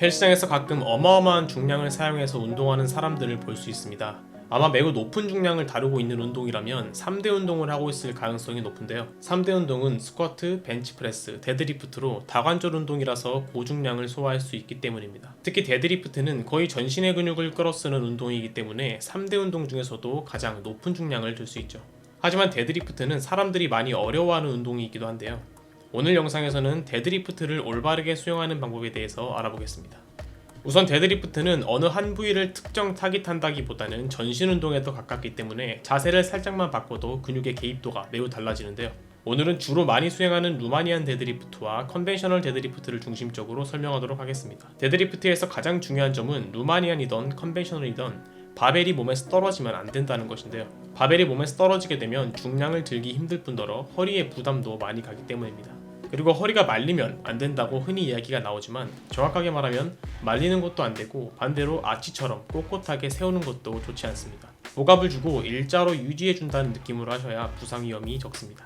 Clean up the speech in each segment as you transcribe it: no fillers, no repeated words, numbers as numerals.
헬스장에서 가끔 어마어마한 중량을 사용해서 운동하는 사람들을 볼 수 있습니다. 아마 매우 높은 중량을 다루고 있는 운동이라면 3대 운동을 하고 있을 가능성이 높은데요. 3대 운동은 스쿼트, 벤치프레스, 데드리프트로 다관절 운동이라서 고중량을 소화할 수 있기 때문입니다. 특히 데드리프트는 거의 전신의 근육을 끌어쓰는 운동이기 때문에 3대 운동 중에서도 가장 높은 중량을 들 수 있죠. 하지만 데드리프트는 사람들이 많이 어려워하는 운동이기도 한데요. 오늘 영상에서는 데드리프트를 올바르게 수행하는 방법에 대해서 알아보겠습니다. 우선 데드리프트는 어느 한 부위를 특정 타깃한다기보다는 전신 운동에 더 가깝기 때문에 자세를 살짝만 바꿔도 근육의 개입도가 매우 달라지는데요. 오늘은 주로 많이 수행하는 루마니안 데드리프트와 컨벤셔널 데드리프트를 중심적으로 설명하도록 하겠습니다. 데드리프트에서 가장 중요한 점은 루마니안이던 컨벤셔널이던 바벨이 몸에서 떨어지면 안 된다는 것인데요. 바벨이 몸에서 떨어지게 되면 중량을 들기 힘들 뿐더러 허리에 부담도 많이 가기 때문입니다. 그리고 허리가 말리면 안 된다고 흔히 이야기가 나오지만 정확하게 말하면 말리는 것도 안 되고 반대로 아치처럼 꼿꼿하게 세우는 것도 좋지 않습니다. 복압을 주고 일자로 유지해준다는 느낌으로 하셔야 부상 위험이 적습니다.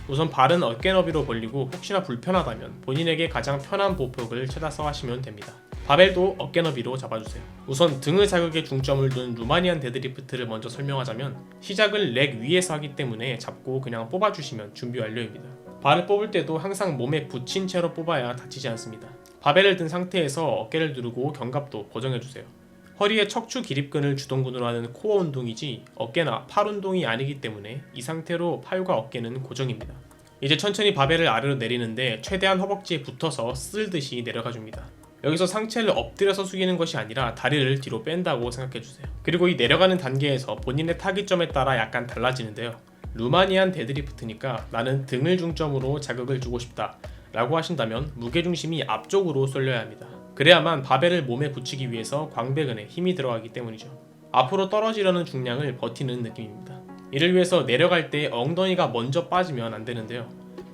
우선 발은 어깨 너비로 벌리고 혹시나 불편하다면 본인에게 가장 편한 보폭을 찾아서 하시면 됩니다. 바벨도 어깨 너비로 잡아주세요. 우선 등의 자극에 중점을 둔 루마니안 데드리프트를 먼저 설명하자면 시작을 렉 위에서 하기 때문에 잡고 그냥 뽑아주시면 준비 완료입니다. 발을 뽑을 때도 항상 몸에 붙인 채로 뽑아야 다치지 않습니다. 바벨을 든 상태에서 어깨를 누르고 견갑도 고정해주세요. 허리에 척추 기립근을 주동근으로 하는 코어 운동이지 어깨나 팔 운동이 아니기 때문에 이 상태로 팔과 어깨는 고정입니다. 이제 천천히 바벨을 아래로 내리는데 최대한 허벅지에 붙어서 쓸듯이 내려가 줍니다. 여기서 상체를 엎드려서 숙이는 것이 아니라 다리를 뒤로 뺀다고 생각해주세요. 그리고 이 내려가는 단계에서 본인의 타깃점에 따라 약간 달라지는데요. 루마니안 데드리프트니까 나는 등을 중점으로 자극을 주고 싶다 라고 하신다면 무게중심이 앞쪽으로 쏠려야 합니다. 그래야만 바벨을 몸에 붙이기 위해서 광배근에 힘이 들어가기 때문이죠. 앞으로 떨어지려는 중량을 버티는 느낌입니다. 이를 위해서 내려갈 때 엉덩이가 먼저 빠지면 안 되는데요.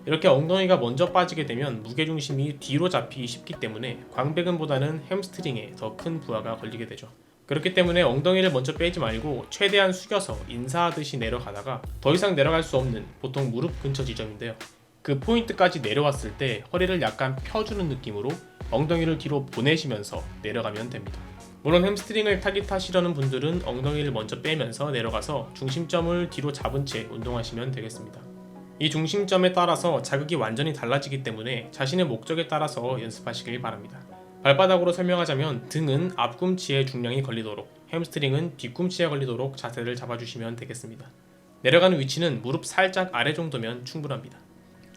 이렇게 엉덩이가 먼저 빠지게 되면 무게중심이 뒤로 잡히기 쉽기 때문에 광배근보다는 햄스트링에 더 큰 부하가 걸리게 되죠. 그렇기 때문에 엉덩이를 먼저 빼지 말고 최대한 숙여서 인사하듯이 내려가다가 더 이상 내려갈 수 없는 보통 무릎 근처 지점인데요. 그 포인트까지 내려왔을 때 허리를 약간 펴주는 느낌으로 엉덩이를 뒤로 보내시면서 내려가면 됩니다. 물론 햄스트링을 타깃하시려는 분들은 엉덩이를 먼저 빼면서 내려가서 중심점을 뒤로 잡은 채 운동하시면 되겠습니다. 이 중심점에 따라서 자극이 완전히 달라지기 때문에 자신의 목적에 따라서 연습하시길 바랍니다. 발바닥으로 설명하자면 등은 앞꿈치에 중량이 걸리도록, 햄스트링은 뒤꿈치에 걸리도록 자세를 잡아주시면 되겠습니다. 내려가는 위치는 무릎 살짝 아래 정도면 충분합니다.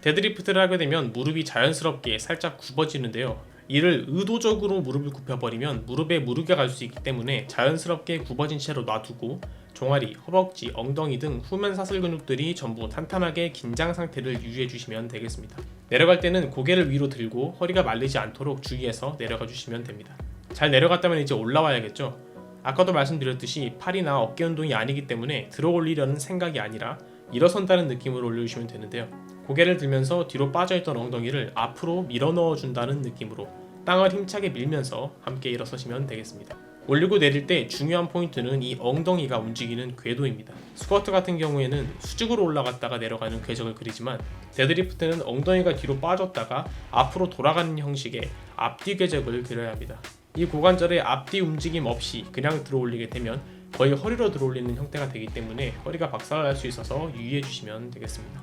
데드리프트를 하게 되면 무릎이 자연스럽게 살짝 굽어지는데요. 이를 의도적으로 무릎을 굽혀버리면 무릎에 무리가 갈 수 있기 때문에 자연스럽게 굽어진 채로 놔두고 종아리, 허벅지, 엉덩이 등 후면 사슬 근육들이 전부 탄탄하게 긴장 상태를 유지해 주시면 되겠습니다. 내려갈 때는 고개를 위로 들고 허리가 말리지 않도록 주의해서 내려가 주시면 됩니다. 잘 내려갔다면 이제 올라와야겠죠? 아까도 말씀드렸듯이 팔이나 어깨 운동이 아니기 때문에 들어 올리려는 생각이 아니라 일어선다는 느낌으로 올려주시면 되는데요. 고개를 들면서 뒤로 빠져있던 엉덩이를 앞으로 밀어 넣어준다는 느낌으로 땅을 힘차게 밀면서 함께 일어서시면 되겠습니다. 올리고 내릴 때 중요한 포인트는 이 엉덩이가 움직이는 궤도입니다. 스쿼트 같은 경우에는 수직으로 올라갔다가 내려가는 궤적을 그리지만 데드리프트는 엉덩이가 뒤로 빠졌다가 앞으로 돌아가는 형식의 앞뒤 궤적을 그려야 합니다. 이 고관절의 앞뒤 움직임 없이 그냥 들어 올리게 되면 거의 허리로 들어 올리는 형태가 되기 때문에 허리가 박살날 수 있어서 유의해 주시면 되겠습니다.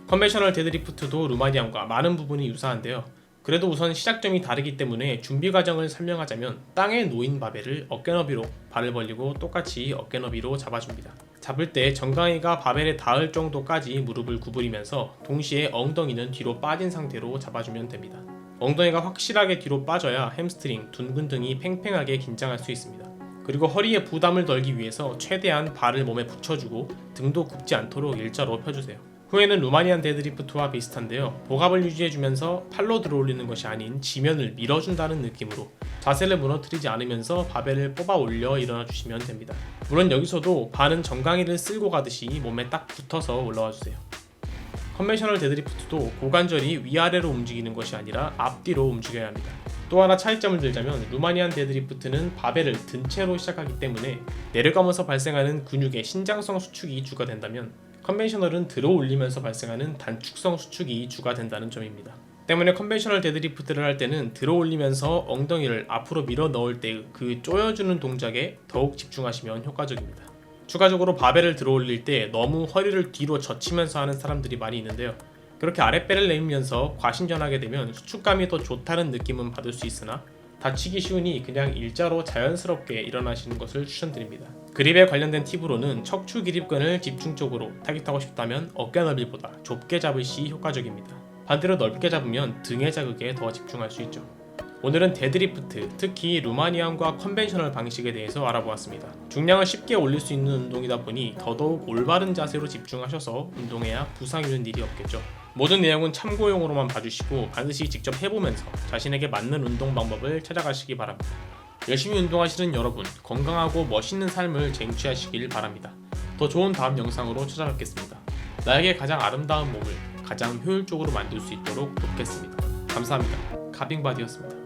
컨벤셔널 데드리프트도 루마니안과 많은 부분이 유사한데요. 그래도 우선 시작점이 다르기 때문에 준비 과정을 설명하자면 땅에 놓인 바벨을 어깨 너비로 발을 벌리고 똑같이 어깨 너비로 잡아줍니다. 잡을 때 정강이가 바벨에 닿을 정도까지 무릎을 구부리면서 동시에 엉덩이는 뒤로 빠진 상태로 잡아주면 됩니다. 엉덩이가 확실하게 뒤로 빠져야 햄스트링, 둔근 등이 팽팽하게 긴장할 수 있습니다. 그리고 허리에 부담을 덜기 위해서 최대한 발을 몸에 붙여주고 등도 굽지 않도록 일자로 펴주세요. 후에는 루마니안 데드리프트와 비슷한데요. 복압을 유지해주면서 팔로 들어올리는 것이 아닌 지면을 밀어준다는 느낌으로 자세를 무너뜨리지 않으면서 바벨을 뽑아 올려 일어나 주시면 됩니다. 물론 여기서도 발은 정강이를 쓸고 가듯이 몸에 딱 붙어서 올라와 주세요. 컨벤셔널 데드리프트도 고관절이 위아래로 움직이는 것이 아니라 앞뒤로 움직여야 합니다. 또 하나 차이점을 들자면 루마니안 데드리프트는 바벨을 든 채로 시작하기 때문에 내려가면서 발생하는 근육의 신장성 수축이 주가 된다면 컨벤셔널은 들어 올리면서 발생하는 단축성 수축이 주가 된다는 점입니다. 때문에 컨벤셔널 데드리프트를 할 때는 들어 올리면서 엉덩이를 앞으로 밀어 넣을 때 그 조여주는 동작에 더욱 집중하시면 효과적입니다. 추가적으로 바벨을 들어 올릴 때 너무 허리를 뒤로 젖히면서 하는 사람들이 많이 있는데요. 그렇게 아랫배를 내밀면서 과신전하게 되면 수축감이 더 좋다는 느낌은 받을 수 있으나 다치기 쉬우니 그냥 일자로 자연스럽게 일어나시는 것을 추천드립니다. 그립에 관련된 팁으로는 척추 기립근을 집중적으로 타깃하고 싶다면 어깨 넓이보다 좁게 잡을 시 효과적입니다. 반대로 넓게 잡으면 등의 자극에 더 집중할 수 있죠. 오늘은 데드리프트, 특히 루마니안과 컨벤셔널 방식에 대해서 알아보았습니다. 중량을 쉽게 올릴 수 있는 운동이다 보니 더더욱 올바른 자세로 집중하셔서 운동해야 부상 있는 일이 없겠죠. 모든 내용은 참고용으로만 봐주시고 반드시 직접 해보면서 자신에게 맞는 운동 방법을 찾아가시기 바랍니다. 열심히 운동하시는 여러분, 건강하고 멋있는 삶을 쟁취하시길 바랍니다. 더 좋은 다음 영상으로 찾아뵙겠습니다. 나에게 가장 아름다운 몸을 가장 효율적으로 만들 수 있도록 돕겠습니다. 감사합니다. 가빙바디였습니다.